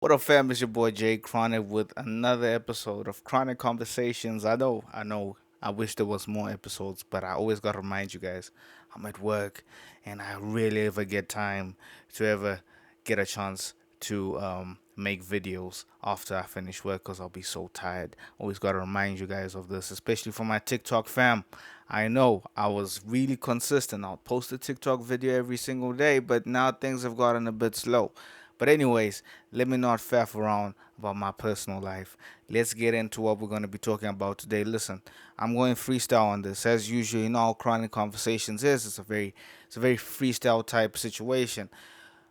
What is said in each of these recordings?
What up, fam? It's your boy Jay Chronic with another episode of Chronic Conversations. I know. I wish there was more episodes, but I always gotta remind you guys, I'm at work, and I really ever get time to ever get a chance to make videos after I finish work, cause I'll be so tired. Always gotta remind you guys of this, especially for my TikTok fam. I know I was really consistent. I'll post a TikTok video every single day, but now things have gotten a bit slow. But anyways, let me not faff around about my personal life. Let's get into what we're going to be talking about today. Listen, I'm going freestyle on this. As usual, you know how Chronic Conversations is. It's a very freestyle type situation.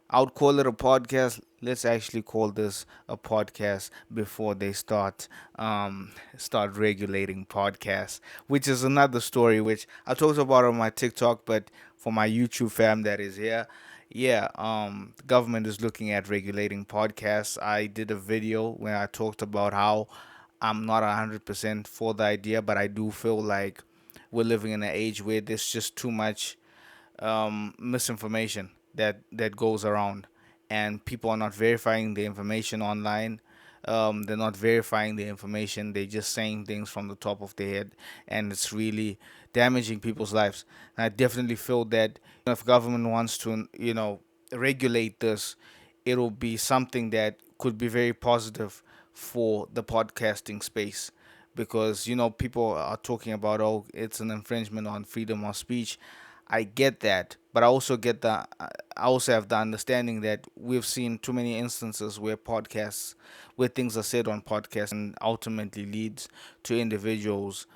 I would call it a podcast. Let's actually call this a podcast before they start regulating podcasts, which is another story which I talked about on my TikTok, but for my YouTube fam that is here, yeah, the government is looking at regulating podcasts. I did a video where I talked about how I'm not 100% for the idea, but I do feel like we're living in an age where there's just too much misinformation that goes around, and people are not verifying the information online. They're not verifying the information. They're just saying things from the top of their head, and it's really damaging people's lives. And I definitely feel that if government wants to, regulate this, it'll be something that could be very positive for the podcasting space, because people are talking about, oh, it's an infringement on freedom of speech. I get that, but I also have the understanding that we've seen too many instances where things are said on podcasts, and ultimately leads to individuals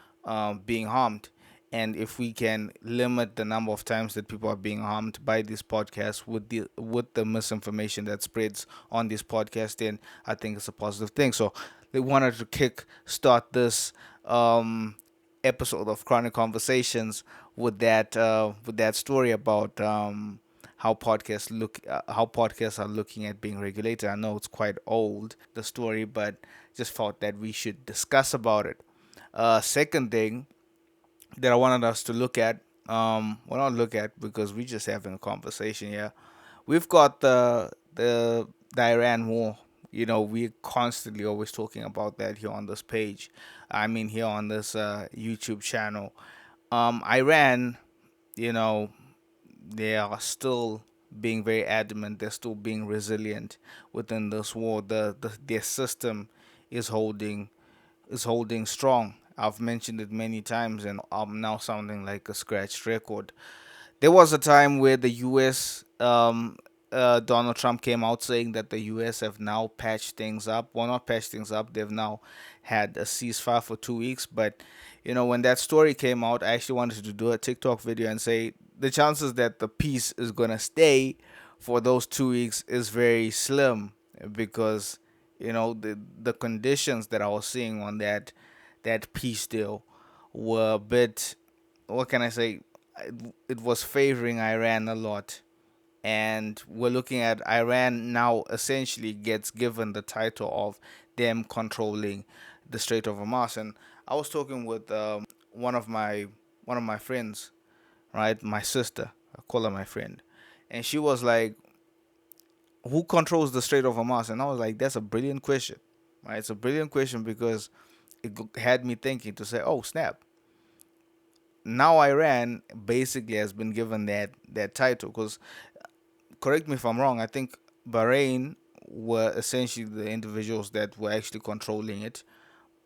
being harmed. And if we can limit the number of times that people are being harmed by these podcasts with the misinformation that spreads on this podcast, then I think it's a positive thing. So they wanted to kick start this episode of Chronic Conversations with that story about how podcasts are looking at being regulated. I know it's quite old, the story, but just thought that we should discuss about it. Second thing that I wanted us to look at, well, not look at, because we're just having a conversation here. We've got the Iran war. We're constantly always talking about that here on this page. I mean, here on this YouTube channel. Iran, you know, they are still being very adamant. They're still being resilient within this war. Their system is holding strong. I've mentioned it many times, and I'm now sounding like a scratched record. There was a time where the U.S. Donald Trump came out saying that the U.S. have now patched things up. Well, not patched things up. They've now had a ceasefire for 2 weeks. But when that story came out, I actually wanted to do a TikTok video and say the chances that the peace is gonna stay for those 2 weeks is very slim, because the conditions that I was seeing on that peace deal were a bit, what can I say? It was favoring Iran a lot. And we're looking at Iran now essentially gets given the title of them controlling the Strait of Hormuz. And I was talking with one of my friends, right? My sister, I call her my friend, and she was like, "Who controls the Strait of Hormuz?" And I was like, "That's a brilliant question, right? It's a brilliant question because had me thinking to say, oh snap, now Iran basically has been given that title." Because, correct me if I'm wrong, I think Bahrain were essentially the individuals that were actually controlling it,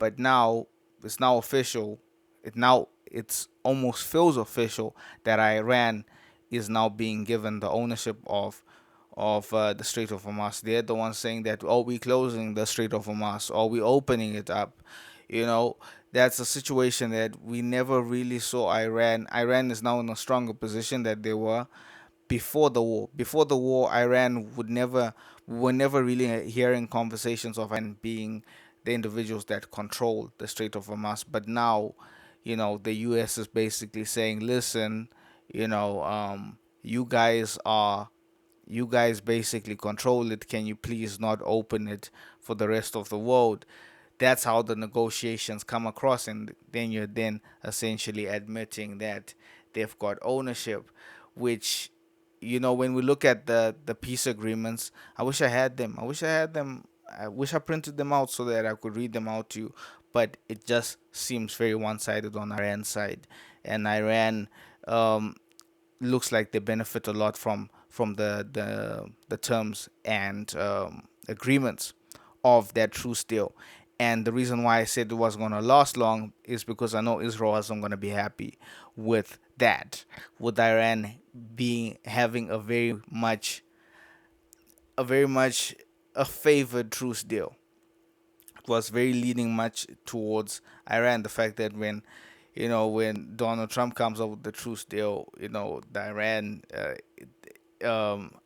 but now it's now official. It's almost feels official that Iran is now being given the ownership of the Strait of Hormuz. They're the ones saying that, oh, we closing the Strait of Hormuz, or we opening it up. You know, that's a situation that we never really saw Iran. Iran is now in a stronger position that they were before the war. Before the war, Iran we were never really hearing conversations of Iran being the individuals that control the Strait of Hormuz. But now, the U.S. is basically saying, listen, you guys are you guys basically control it. Can you please not open it for the rest of the world? That's how the negotiations come across, and then you're then essentially admitting that they've got ownership, which when we look at the peace agreements, I wish I had them. I wish I had them I wish I printed them out so that I could read them out to you, but it just seems very one-sided on Iran's side, and Iran um, looks like they benefit a lot from the terms and agreements of that truce deal. And the reason why I said it wasn't going to last long is because I know Israel isn't going to be happy with that, with Iran being having a very much a favored truce deal. It was very leaning much towards Iran. The fact that when Donald Trump comes up with the truce deal, the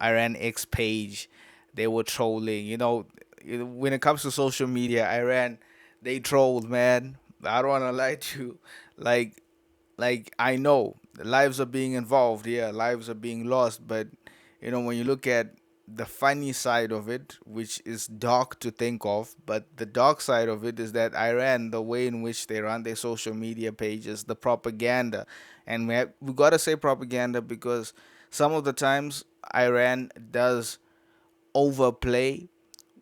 Iran X page, they were trolling. When it comes to social media, Iran, they trolled, man. I don't want to lie to you. Like, I know lives are being involved, yeah, lives are being lost, but when you look at the funny side of it, which is dark to think of, but the dark side of it is that Iran, the way in which they run their social media pages, the propaganda, and we got to say propaganda because some of the times Iran does overplay.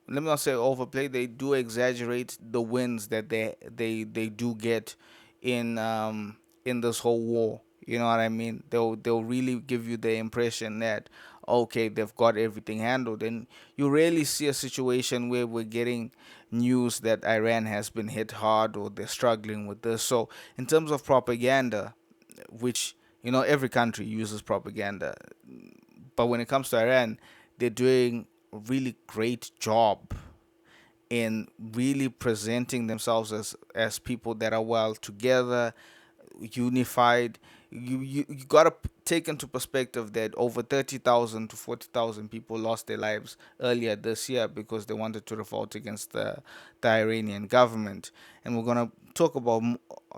Let me not say overplay. They do exaggerate the wins that they do get in this whole war. You know what I mean? They'll really give you the impression that okay, they've got everything handled, and you rarely see a situation where we're getting news that Iran has been hit hard or they're struggling with this. So in terms of propaganda, which every country uses propaganda, but when it comes to Iran, they're doing a really great job in really presenting themselves as people that are well together, unified. You gotta take into perspective that over 30,000 to 40,000 people lost their lives earlier this year because they wanted to revolt against the Iranian government, and we're gonna talk about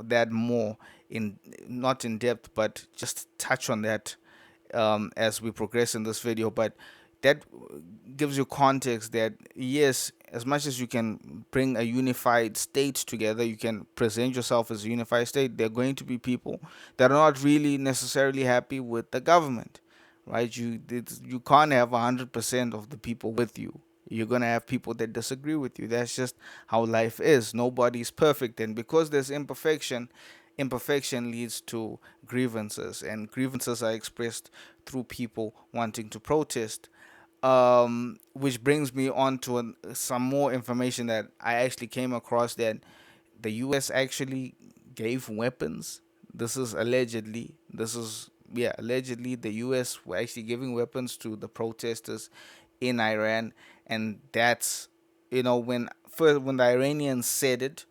that more in not in depth, but just touch on that as we progress in this video. But that gives you context that yes, as much as you can bring a unified state together, you can present yourself as a unified state, there are going to be people that are not really necessarily happy with the government, right? You can't have 100% of the people with you. You're going to have people that disagree with you. That's just how life is. Nobody's perfect, and because there's imperfection leads to grievances, and grievances are expressed through people wanting to protest. Which brings me on to some more information that I actually came across, that the U.S. actually gave weapons. This is allegedly. This is yeah, allegedly the U.S. were actually giving weapons to the protesters in Iran, and that's when the Iranians said it,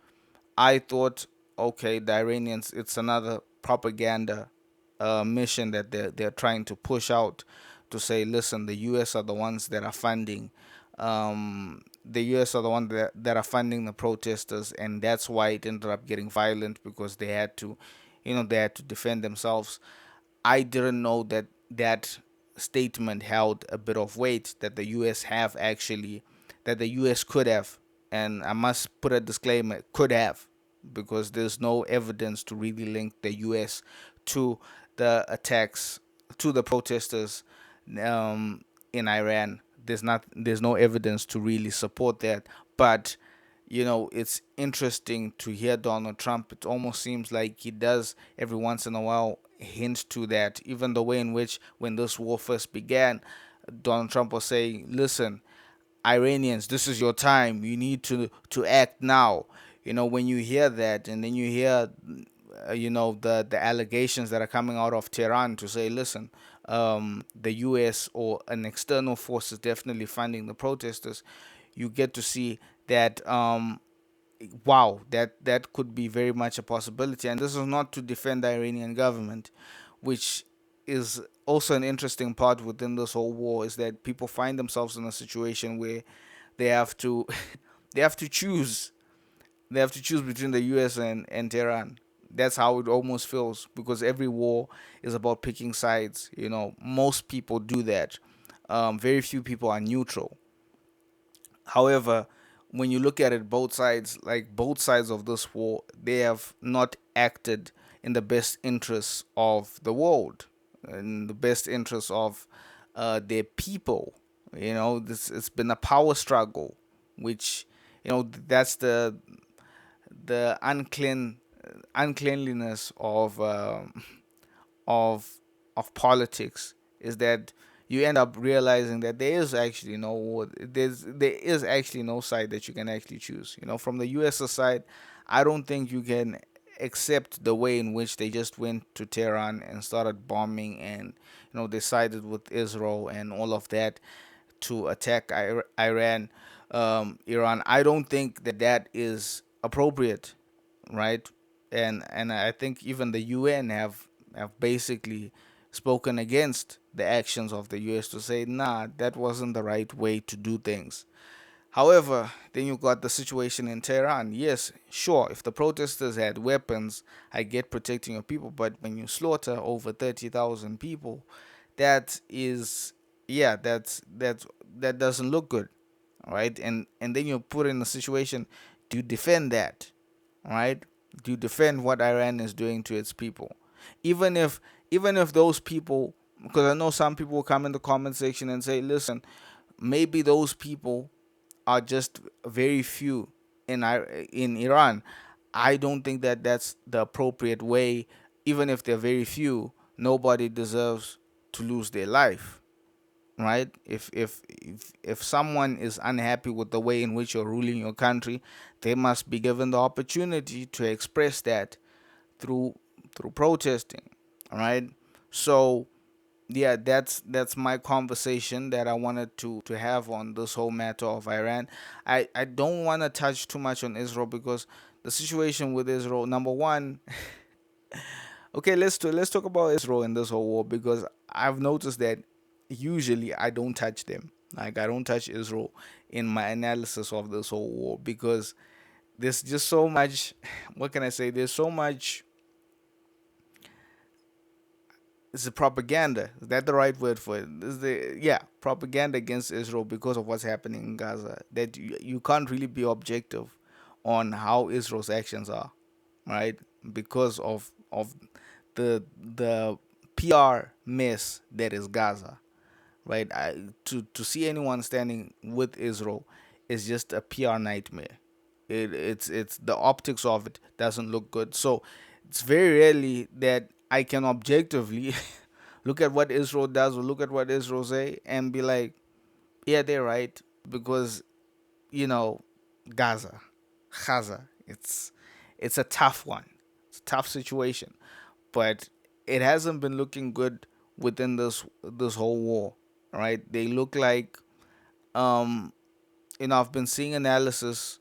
I thought, okay, the Iranians, it's another propaganda mission that they're trying to push out to say, listen, the U.S. are the ones that are funding. The U.S. are the ones that are funding the protesters, and that's why it ended up getting violent because they had to defend themselves. I didn't know that that statement held a bit of weight, that the U.S. have actually, that the U.S. could have, and I must put a disclaimer, could have, because there's no evidence to really link the U.S. to the attacks, to the protesters in Iran. There's no evidence to really support that, but it's interesting to hear Donald Trump. It almost seems like he does every once in a while hint to that. Even the way in which, when this war first began, Donald Trump was saying, listen, Iranians, this is your time. You need to act now. When you hear that, and then you hear, the allegations that are coming out of Tehran to say, listen, the U.S. or an external force is definitely funding the protesters, you get to see that wow, that could be very much a possibility. And this is not to defend the Iranian government, which is also an interesting part within this whole war, is that people find themselves in a situation where they have to they have to choose between the US and Tehran. That's how it almost feels, because every war is about picking sides. Most people do that. Very few people are neutral. However, when you look at it, both sides of this war, they have not acted in the best interests of the world, in the best interests of their people. It's been a power struggle. which that's the uncleanliness of politics, is that you end up realizing that there is actually no side that you can actually choose. From the US side, I don't think you can accept the way in which they just went to Tehran and started bombing, and decided with Israel and all of that to attack Iran. I don't think that that is appropriate, right? And I think even the UN have basically spoken against the actions of the US to say, nah, that wasn't the right way to do things. However, then you got the situation in Tehran. Yes, sure, if the protesters had weapons, I get protecting your people, but when you slaughter over 30,000 people, that is, yeah, that doesn't look good, right? And then you're put in a situation, do you defend that, right? Do you defend what Iran is doing to its people? Even if even if those people, because I know some people will come in the comment section and say, listen, maybe those people are just very few in Iran. I don't think that that's the appropriate way. Even if they're very few, nobody deserves to lose their life, right? If someone is unhappy with the way in which you're ruling your country, they must be given the opportunity to express that through protesting, right? So yeah, that's my conversation that I wanted to have on this whole matter of Iran. I don't want to touch too much on Israel, because the situation with Israel, number one, okay, let's talk about Israel in this whole war, because I've noticed that usually I don't touch them. Like, I don't touch Israel in my analysis of this whole war, because there's just so much. What can I say? There's so much. It's a propaganda. Is that the right word for it? Is the Yeah, propaganda against Israel because of what's happening in Gaza. That you can't really be objective on how Israel's actions are, right? Because of the PR mess that is Gaza, right? To see anyone standing with Israel is just a PR nightmare. It's the optics of it doesn't look good. So it's very rarely that I can objectively look at what Israel does or look at what Israel say and be like, yeah, they're right, because you know Gaza, it's a tough one. It's a tough situation, but it hasn't been looking good within this whole war, right? They look like, um I've been seeing analysis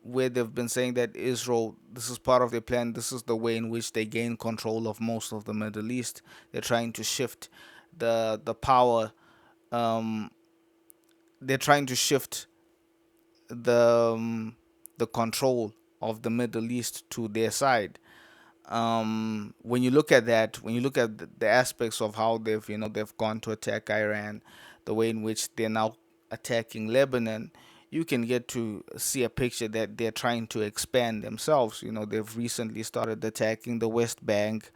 where they've been saying that Israel, this is part of their plan. This is the way in which they gain control of most of the Middle East. They're trying to shift the power. Um, they're trying to shift the the control of the Middle East to their side. When you look at that, when you look at the aspects of how they've gone to attack Iran, the way in which they're now attacking Lebanon, you can get to see a picture that they're trying to expand themselves. They've recently started attacking the West Bank.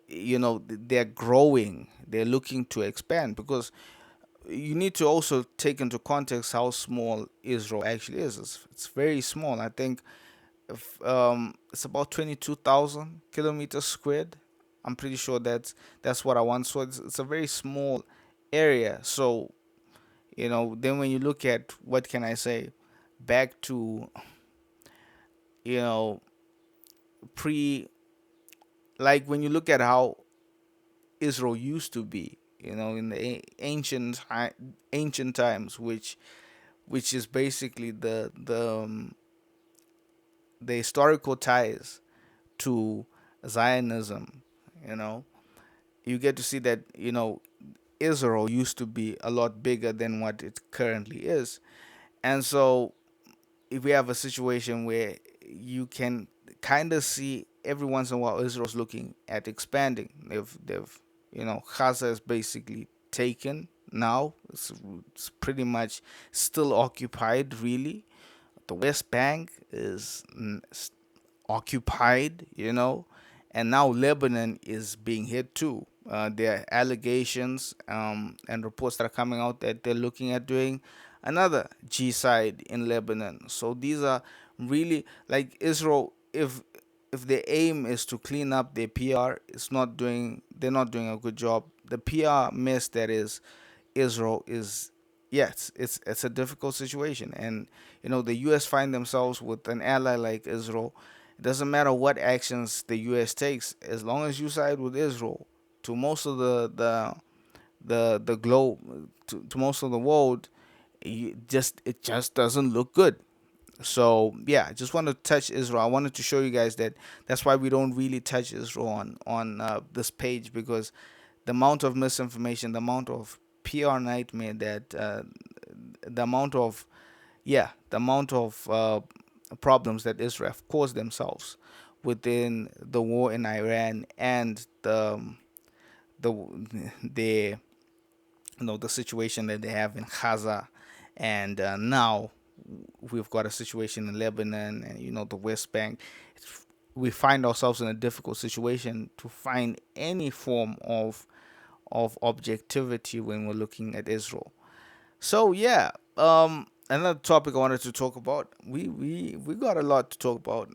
They're growing. They're looking to expand, because you need to also take into context how small Israel actually is. It's very small. I think it's about 22,000 kilometers squared. I'm pretty sure that's what I want. So it's a very small area. So then when you look at, what can I say, back to you know pre like when you look at how Israel used to be, in the ancient times, which is basically the historical ties to Zionism. You know, you get to see that Israel used to be a lot bigger than what it currently is, and so if we have a situation where you can kind of see every once in a while Israel's looking at expanding. They've Gaza is basically taken now. It's pretty much still occupied, really. The West Bank is occupied, and now Lebanon is being hit too. There are allegations and reports that are coming out that they're looking at doing another G-side in Lebanon. So these are really like Israel. If their aim is to clean up their PR, they're not doing a good job. The PR mess that is Israel is, yes, it's a difficult situation, and the U.S. find themselves with an ally like Israel. It doesn't matter what actions the U.S. takes, as long as you side with Israel. To most of the globe, to most of the world, it just doesn't look good. So yeah, I just want to touch Israel. I wanted to show you guys that that's why we don't really touch Israel on this page, because the amount of misinformation, the amount of PR nightmare that the amount of the amount of problems that Israel have caused themselves within the war in Iran, and the the the situation that they have in Gaza, and now we've got a situation in Lebanon, and the West Bank. We find ourselves in a difficult situation to find any form of objectivity when we're looking at Israel. So yeah, another topic I wanted to talk about. We got a lot to talk about.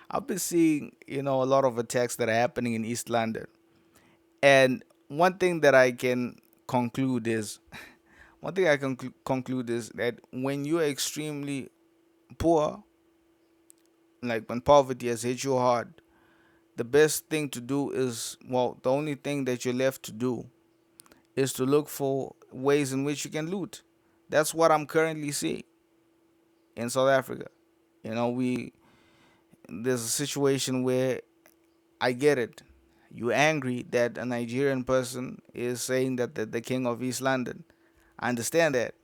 I've been seeing a lot of attacks that are happening in East London, and one thing that I can conclude is one thing I can conclude is that when you're extremely poor, like when poverty has hit you hard, the best thing to do is, well, the only thing that you're left to do is to look for ways in which you can loot. That's what I'm currently seeing in South Africa. We there's a situation where I get it. You're angry that a Nigerian person is saying that the king of East London. I understand that.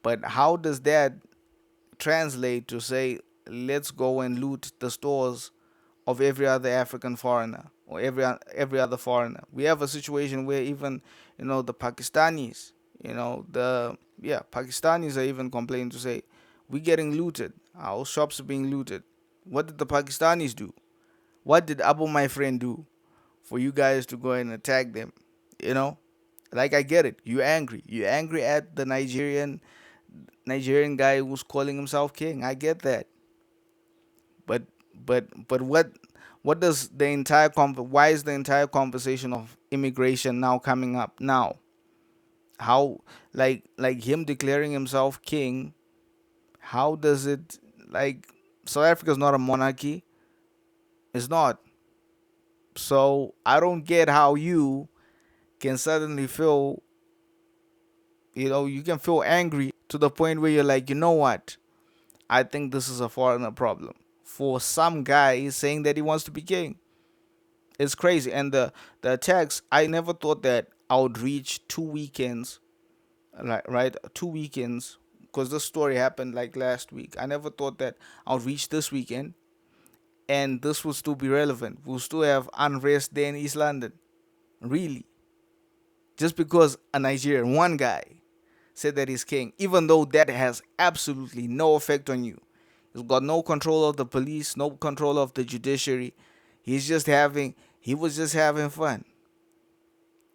But how does that translate to say, let's go and loot the stores of every other African foreigner, or every other foreigner? We have a situation where even the Pakistanis, the yeah Pakistanis are even complaining to say, we're getting looted. Our shops are being looted. What did the Pakistanis do? What did Abu, my friend, do for you guys to go and attack them? You know, like, I get it. You're angry. You're angry at the Nigerian guy who's calling himself king. I get that. But but what does the entire why is the entire conversation of immigration now coming up now? How, like him declaring himself king? How does it, like, South Africa is not a monarchy. It's not. So I don't get how you can suddenly feel, you can feel angry to the point where you're like, you know what? I think this is a foreigner problem. For some guy saying that he wants to be king, it's crazy. And the attacks, I never thought that I would reach 2 weekends, like, right, 2 weekends, because this story happened like last week. I never thought that I would reach this weekend, and this will still be relevant. We'll still have unrest there in East London. Really, just because a Nigerian, one guy, said that he's king, even though that has absolutely no effect on you. He's got no control of the police, no control of the judiciary. He was just having fun.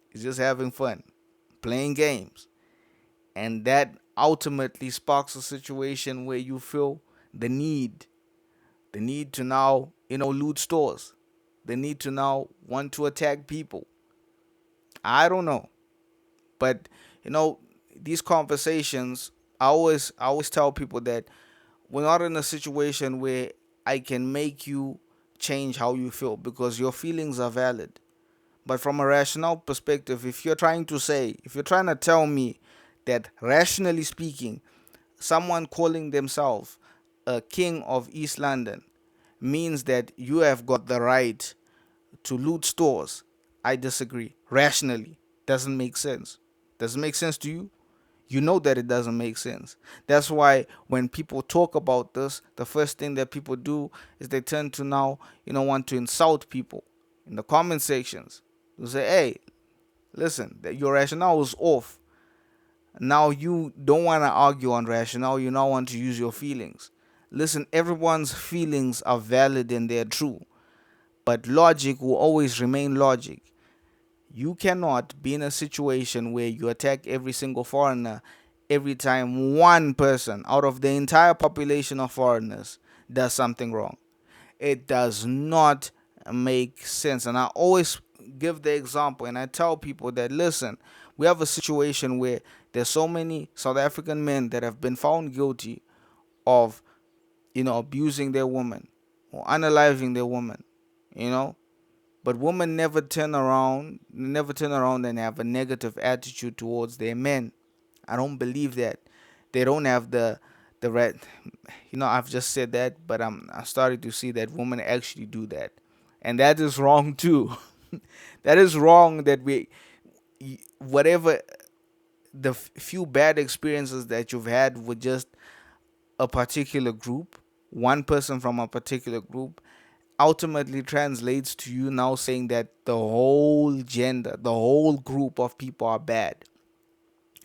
He's just having fun, playing games. And that ultimately sparks a situation where you feel the need, the need to now, loot stores, the need to now want to attack people. I don't know. But, you know, these conversations, I always tell people that we're not in a situation where I can make you change how you feel, because your feelings are valid. But from a rational perspective, if you're trying to tell me that rationally speaking, someone calling themselves a king of East London means that you have got the right to loot stores, I disagree. Rationally, doesn't make sense. Does it make sense to you? You know that it doesn't make sense. That's why when people talk about this, the first thing that people do is they tend to now, want to insult people in the comment sections. They say, hey, listen, that your rationale is off. Now you don't want to argue on rationale, you now want to use your feelings. Listen, everyone's feelings are valid and they're true, but logic will always remain logic. You cannot be in a situation where you attack every single foreigner every time one person out of the entire population of foreigners does something wrong. It does not make sense. And I always give the example and I tell people that listen, we have a situation where there's so many South African men that have been found guilty of, abusing their woman or unaliving their woman, you know. But women never turn around and have a negative attitude towards their men. I don't believe that. They don't have the right. I've just said that, but I started to see that women actually do that, and that is wrong too. That is wrong. That whatever the few bad experiences that you've had with just a particular group, one person from a particular group, ultimately translates to you now saying that the whole gender, the whole group of people are bad,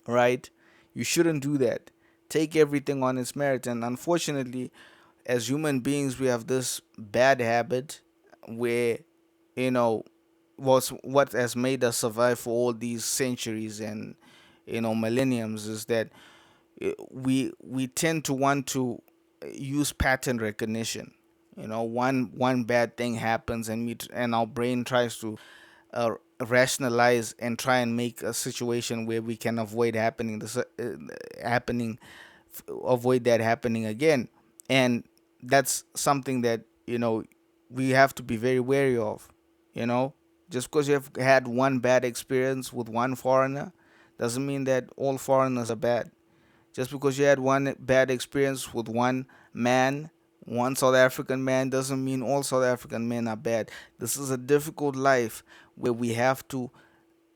right? You shouldn't do that. Take everything on its merit. And unfortunately, as human beings, we have this bad habit where, you know, what has made us survive for all these centuries and, millenniums is that we tend to want to use pattern recognition. One bad thing happens, and our brain tries to uh, rationalize and try and make a situation where we can avoid happening, avoid that happening again. And that's something that we have to be very wary of. You know, just because you have had one bad experience with one foreigner doesn't mean that all foreigners are bad. Just because you had one bad experience with one man, one South African man, doesn't mean all South African men are bad. This is a difficult life where we have to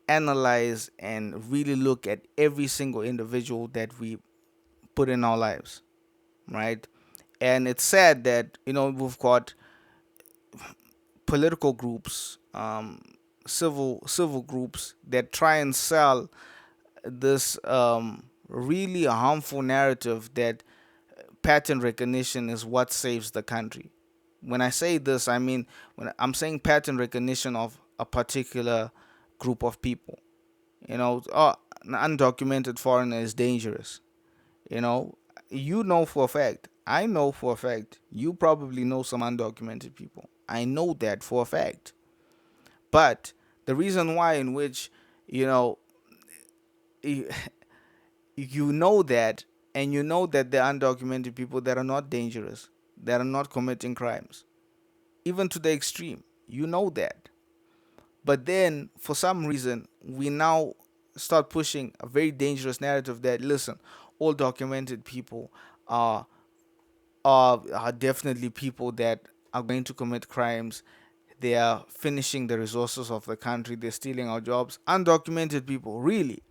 analyze and really look at every single individual that we put in our lives, right? And it's sad that we've got political groups, civil groups that try and sell this really harmful narrative that pattern recognition is what saves the country. When I say this, I mean when I'm saying pattern recognition of a particular group of people. An undocumented foreigner is dangerous. You know, you know for a fact. I know for a fact. You probably know some undocumented people. I know that for a fact. But the reason why in which you know you, you know that, and you know that there are undocumented people that are not dangerous, that are not committing crimes, even to the extreme. You know that. But then, for some reason, we now start pushing a very dangerous narrative that, listen, all documented people are, are definitely people that are going to commit crimes. They are finishing the resources of the country. They're stealing our jobs. Undocumented people, really?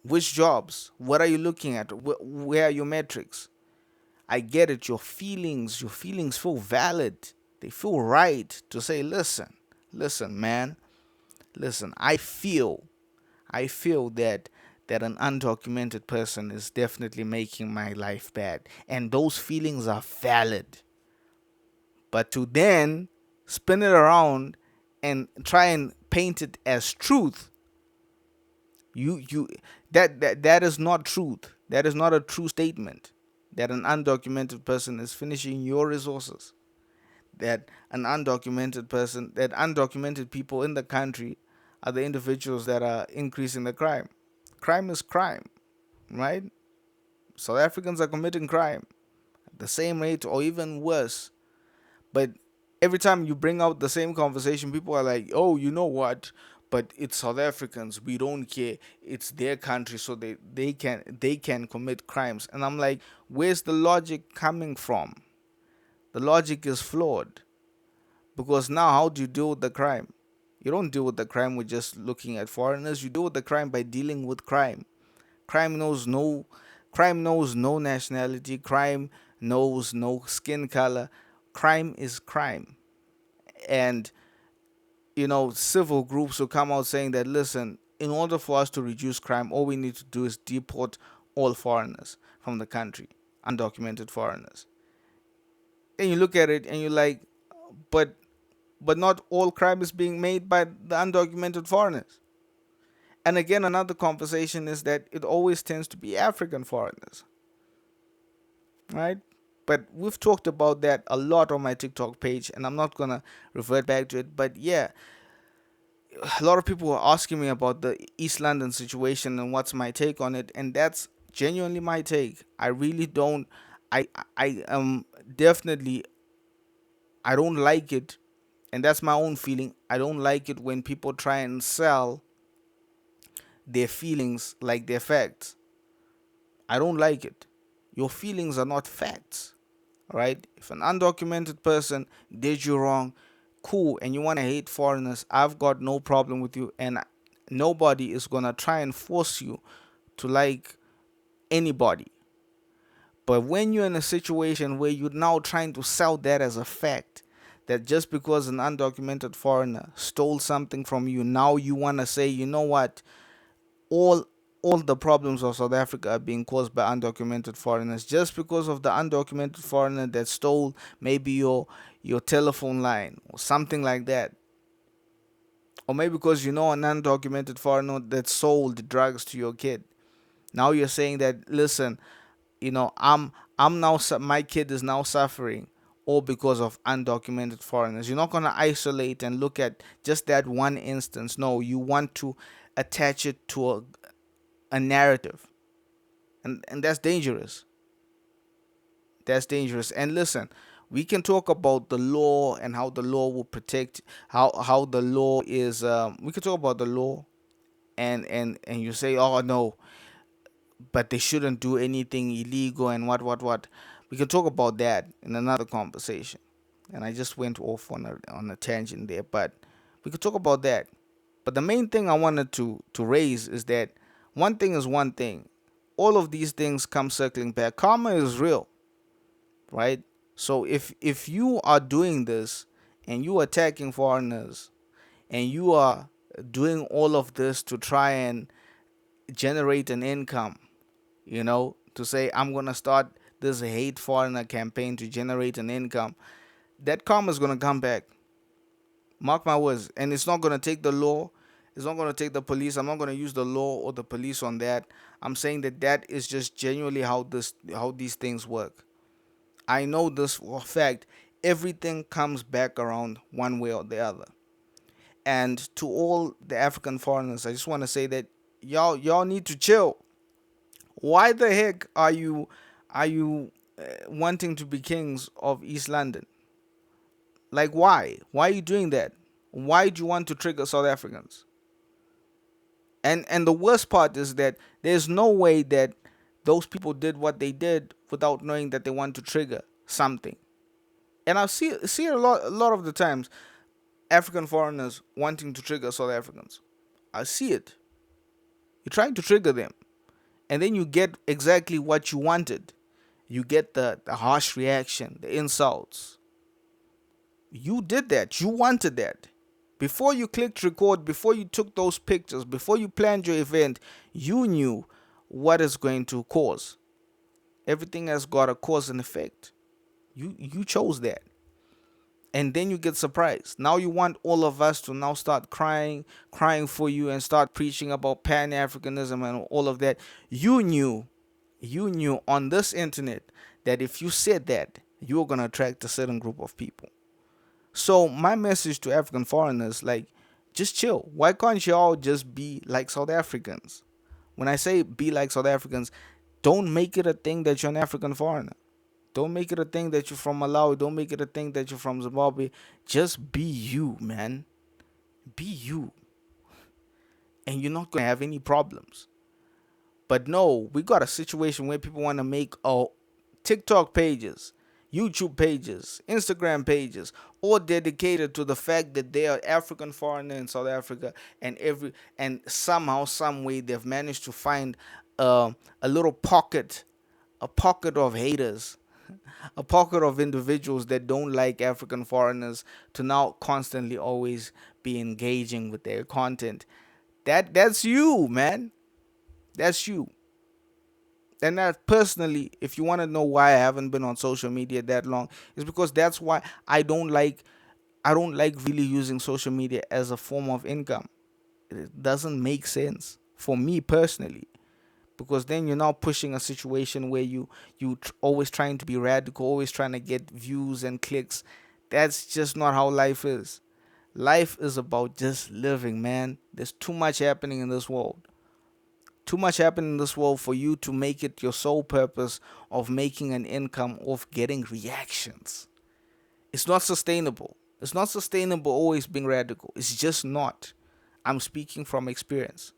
Which jobs? What are you looking at? Where are your metrics? I get it. Your feelings feel valid. They feel right to say, listen, man, listen. I feel that an undocumented person is definitely making my life bad, and those feelings are valid. But to then spin it around and try and paint it as truth, you that is not truth. That is not a true statement. That an undocumented person is finishing your resources. That undocumented people in the country are the individuals that are increasing the crime. Crime is crime, right? South Africans are committing crime at the same rate or even worse. But every time you bring out the same conversation, people are like, "Oh, you know what? But it's South Africans. We don't care. It's their country, so they can commit crimes." And I'm like, where's the logic coming from? The logic is flawed, because now how do you deal with the crime? You don't deal with the crime with just looking at foreigners. You deal with the crime by dealing with crime. Crime knows no crime knows no nationality. Crime knows no skin color. Crime is crime. And civil groups will come out saying that, listen, in order for us to reduce crime, all we need to do is deport all foreigners from the country, undocumented foreigners. And you look at it and you're like, but not all crime is being made by the undocumented foreigners. And again, another conversation is that it always tends to be African foreigners, right? But we've talked about that a lot on my TikTok page, and I'm not gonna revert back to it. But yeah, a lot of people were asking me about the East London situation and what's my take on it, and that's genuinely my take. I really don't. I am definitely. I don't like it, and that's my own feeling. I don't like it when people try and sell their feelings like they're facts. I don't like it. Your feelings are not facts, right? If an undocumented person did you wrong, cool, and you want to hate foreigners, I've got no problem with you, and nobody is gonna try and force you to like anybody. But when you're in a situation where you're now trying to sell that as a fact, that just because an undocumented foreigner stole something from you, now you want to say, you know what, all all the problems of South Africa are being caused by undocumented foreigners just because of the undocumented foreigner that stole maybe your telephone line or something like that, or maybe because you know an undocumented foreigner that sold drugs to your kid. Now you're saying that, listen, I'm now my kid is now suffering all because of undocumented foreigners. You're not going to isolate and look at just that one instance. No, you want to attach it to a narrative, and that's dangerous. That's dangerous. And listen, we can talk about the law and how the law will protect, how the law is. We can talk about the law, and you say, oh no, but they shouldn't do anything illegal and what. We can talk about that in another conversation. And I just went off on a tangent there, but we could talk about that. But the main thing I wanted to raise is that one thing is one thing. All of these things come circling back. Karma is real, right? So if you are doing this and you are attacking foreigners and you are doing all of this to try and generate an income, to say I'm gonna start this hate foreigner campaign to generate an income, that karma is gonna come back. Mark my words. And it's not gonna take the law. It's not gonna take the police. I'm not gonna use the law or the police on that. I'm saying that is just genuinely how these things work. I know this for a fact. Everything comes back around one way or the other. And to all the African foreigners, I just want to say that y'all need to chill. Why the heck are you wanting to be kings of East London? Like why? Why are you doing that? Why do you want to trigger South Africans? And the worst part is that there's no way that those people did what they did without knowing that they want to trigger something. And I see a lot of the times African foreigners wanting to trigger South Africans. I see it. You're trying to trigger them, and then you get exactly what you wanted. You get the harsh reaction, the insults. You did that. You wanted that. Before you clicked record, before you took those pictures, before you planned your event, you knew what it's going to cause. Everything has got a cause and effect. You chose that. And then you get surprised. Now you want all of us to now start crying for you and start preaching about pan-Africanism and all of that. You knew on this internet that if you said that, you were going to attract a certain group of people. So my message to African foreigners, like, just chill. Why can't y'all just be like South Africans? When I say be like South Africans, don't make it a thing that you're an African foreigner. Don't make it a thing that you're from Malawi. Don't make it a thing that you're from Zimbabwe. Just be you, man. Be you. And you're not going to have any problems. But no, we got a situation where people want to make TikTok pages, YouTube pages, Instagram pages, all dedicated to the fact that they are African foreigner in South Africa, and somehow, some way, they've managed to find a little pocket, a pocket of haters, a pocket of individuals that don't like African foreigners to now constantly always be engaging with their content. That's you, man. That's you. And that personally, if you want to know why I haven't been on social media that long, is because that's why I don't like really using social media as a form of income. It doesn't make sense for me personally, because then you're now pushing a situation where always trying to be radical, always trying to get views and clicks. That's just not how life is. Life is about just living, man. There's too much happening in this world. Too much happening in this world for you to make it your sole purpose of making an income of getting reactions. It's not sustainable. It's not sustainable always being radical. It's just not. I'm speaking from experience.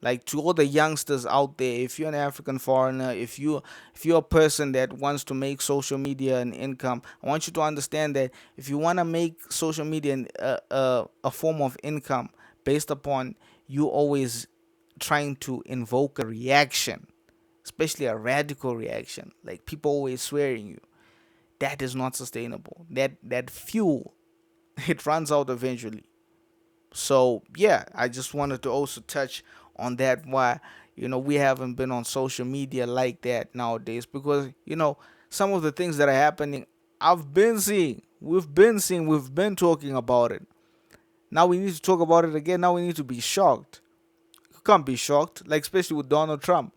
Like, to all the youngsters out there, if you're an African foreigner, if you're a person that wants to make social media an income, I want you to understand that if you want to make social media a form of income based upon you always trying to invoke a reaction, especially a radical reaction, like people always swearing you, that is not sustainable. That fuel, it runs out eventually. So yeah, I just wanted to also touch on that, why we haven't been on social media like that nowadays, because some of the things that are happening, I've been seeing, we've been talking about it. Now we need to talk about it again. Now we need to be shocked. You can't be shocked, like especially with Donald Trump.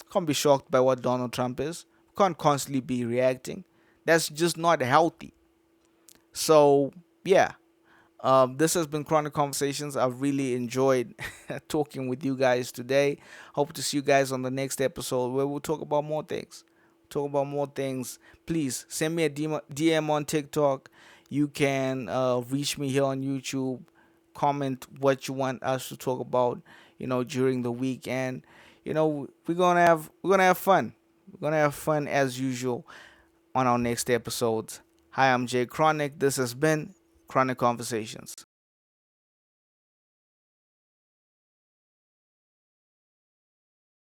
Can't be shocked by what Donald Trump is. Can't constantly be reacting. That's just not healthy. So yeah, this has been Chronic Conversations. I've really enjoyed talking with you guys today. Hope to see you guys on the next episode where we'll talk about more things. Talk about more things. Please send me a DM on TikTok. You can reach me here on YouTube. Comment what you want us to talk about, during the week. And we're gonna have fun. We're gonna have fun as usual on our next episodes. Hi, I'm Jay Chronic. This has been Chronic Conversations.